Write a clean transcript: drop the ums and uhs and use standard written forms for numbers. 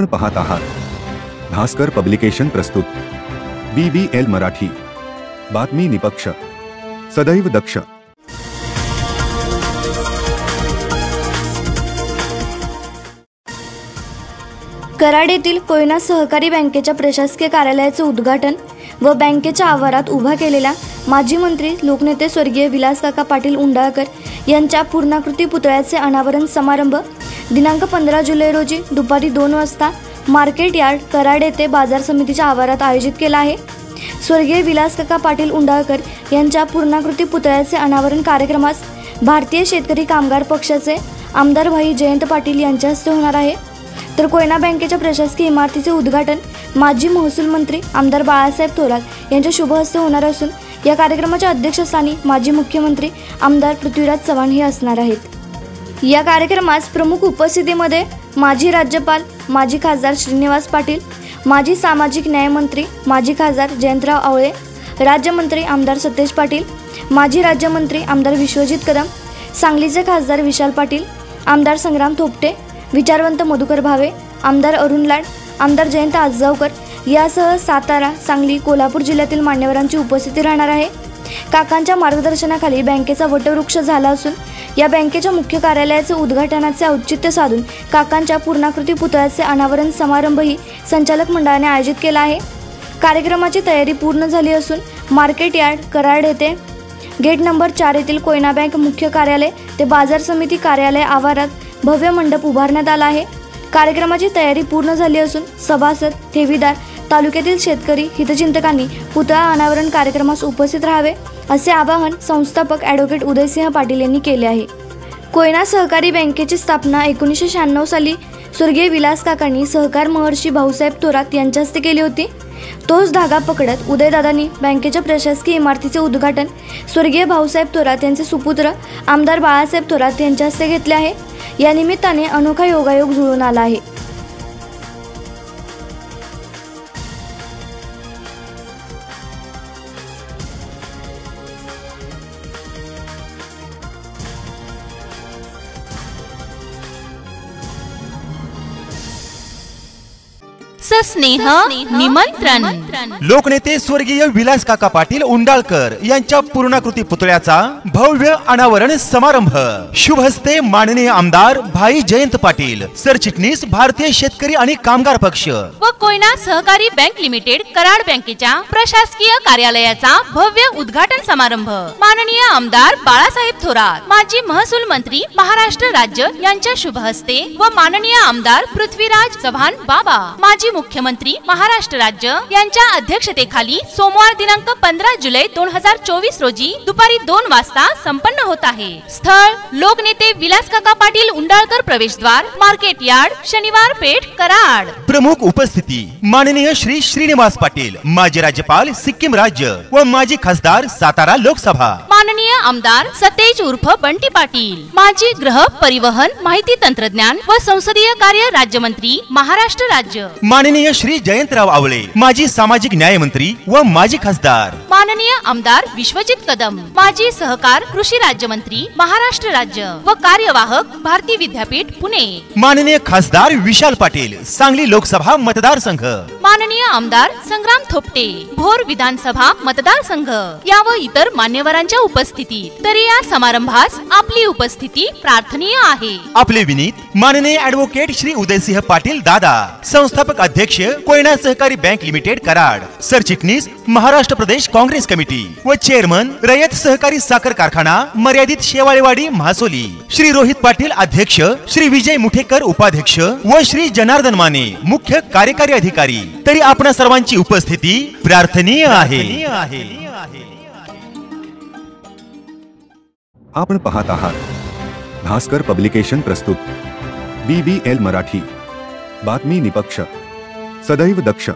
आपण पाहत आहात भास्कर पब्लिकेशन प्रस्तुत BBL मराठी, बातमी निपक्ष, सदैव दक्ष। कराड येथील कोयना सहकारी बँकेच्या प्रशासकीय कार्यालयाचे उद्घाटन व बँकेच्या आवारात उभा केलेल्या माजी मंत्री लोकनेते स्वर्गीय विलासकाका पाटील उंडाळकर यांच्या पूर्णाकृती पुतळ्याचे अनावरण समारंभ दिनांक 15 जुलै रोजी दुपारी 2 वाजता मार्केट यार्ड कराड येथे बाजार समितीच्या आवारात आयोजित केला आहे। स्वर्गीय विलासकाका पाटील उंडाळकर यांच्या पूर्णाकृती पुतळ्याचे अनावरण कार्यक्रमास भारतीय शेतकरी कामगार पक्षाचे आमदार भाई जयंत पाटील यांच्या हस्ते होणार आहे। तर कोयना बँकेच्या प्रशासकीय इमारतीचे उद्घाटन माजी महसूल मंत्री आमदार बाळासाहेब थोरात यांच्या शुभ हस्ते होणार असून या कार्यक्रमाच्या अध्यक्षस्थानी माजी मुख्यमंत्री आमदार पृथ्वीराज चव्हाण हे असणार आहेत। या कार्यक्रमास प्रमुख उपस्थितीमध्ये माजी राज्यपाल माजी खासदार श्रीनिवास पाटील, माजी सामाजिक न्याय मंत्री माजी खासदार जयंतराव आवळे, राज्यमंत्री आमदार सतेज पाटील, माजी राज्यमंत्री आमदार विश्वजित कदम, सांगलीचे खासदार विशाल पाटील, आमदार संग्राम थोपटे, विचारवंत मधुकर भावे, आमदार अरुण लाड, आमदार जयंत आजगावकर यासह सातारा, सांगली, कोल्हापूर जिल्ह्यातील मान्यवरांची उपस्थिती राहणार आहे। काकांच्या मार्गदर्शनाखाली बँकेचा वटवृक्ष झाला असून या बँकेच्या मुख्य कार्यालयाचे उद्घाटनाचे औचित्य साधून काकांच्या पूर्णाकृती पुतळ्याचे अनावरण समारंभही संचालक मंडळाने आयोजित केला आहे। कार्यक्रमाची तयारी पूर्ण झाली असून मार्केट यार्ड कराड येथे गेट नंबर 4 येथील कोयना बँक मुख्य कार्यालय ते बाजार समिती कार्यालय आवारात भव्य मंडप उभारण्यात आला आहे। कार्यक्रमाची तयारी पूर्ण झाली असून सभासद, ठेवीदार, तालुक्यातील शेतकरी हितचिंतकांनी पुतळा अनावरण कार्यक्रमास उपस्थित राहावे असे आवाहन संस्थापक ॲडव्होकेट उदयसिंह पाटील यांनी केले आहे। कोयना सहकारी बँकेची स्थापना 1996 साली स्वर्गीय विलासकाकांनी सहकार महर्षी भाऊसाहेब थोरात यांच्या हस्ते केली होती। तोच धागा पकडत उदयदादांनी बँकेच्या प्रशासकीय इमारतीचे उद्घाटन स्वर्गीय भाऊसाहेब थोरात यांचे सुपुत्र आमदार बाळासाहेब थोरात यांच्या हस्ते घेतले आहे। या निमित्ताने अनोखा योगायोग जुळून आला आहे। सस्नेह निमंत्रण। लोकनेते स्वर्गीय विलासकाका पाटील उंडाळकर यांच्या पूर्णाकृती पुतळ्याचा भव्य अनावरण समारंभ शुभ हस्ते माननीय आमदार भाई जयंत पाटील, सरचिटणीस भारतीय शेतकरी आणि कामगार पक्ष व कोयना सहकारी बँक लिमिटेड कराड बँकेच्या प्रशासकीय कार्यालयाचा भव्य उद्घाटन समारंभ माननीय आमदार बाळासाहेब थोरात, माजी महसूल मंत्री महाराष्ट्र राज्य यांच्या शुभ हस्ते व माननीय आमदार पृथ्वीराज चव्हाण बाबा, माजी मुख्यमंत्री महाराष्ट्र राज्य यांच्या अध्यक्षतेखाली सोमवार दिनांक 15 जुलै 2024 रोजी दुपारी 2 वाजता संपन्न होत आहे। स्थळ लोकनेते विलासकाका पाटील उंडाळकर प्रवेशद्वार मार्केट यार्ड शनिवार पेठ कराड। प्रमुख उपस्थिती माननीय श्री श्रीनिवास पाटील, माजी राज्यपाल सिक्कीम राज्य व माजी खासदार सातारा लोकसभा, माननीय आमदार सतेज उर्फ बंटी पाटील, माजी गृह परिवहन माहिती तंत्रज्ञान व संसदीय कार्य राज्यमंत्री महाराष्ट्र राज्य, माननीय श्री जयंतराव आवळे, माजी सामाजिक न्याय मंत्री व माजी खासदार, माननीय आमदार विश्वजित कदम, माजी सहकार कृषी राज्यमंत्री महाराष्ट्र राज्य व कार्यवाहक भारती विद्यापीठ पुणे, माननीय खासदार विशाल पाटील, सांगली लोकसभा मतदारसंघ, माननीय आमदार संग्राम थोपटे, भोर विधानसभा मतदारसंघ या व इतर मान्यवरांच्या उपस्थितीत। तरी या समारंभास आपली उपस्थिती प्रार्थनीय आहे। आपले विनीत माननीय ॲडव्होकेट श्री उदयसिंह पाटील दादा, संस्थापक अध्यक्ष कोयना सहकारी बँक लिमिटेड कराड, सरचिटणीस महाराष्ट्र प्रदेश काँग्रेस कमिटी व चेअरमन रयत सहकारी साखर कारखाना मर्यादित शेवाळेवाडी म्हासोली, श्री रोहित पाटील अध्यक्ष, श्री विजय मुठेकर उपाध्यक्ष व श्री जनार्दन माने मुख्य कार्यकारी अधिकारी। तरी आपणा सर्वांची उपस्थिती प्रार्थनीय आहे। आपण पाहत आहात भास्कर पब्लिकेशन प्रस्तुत BBL मराठी, बातमी निपक्ष, सदैव दक्ष।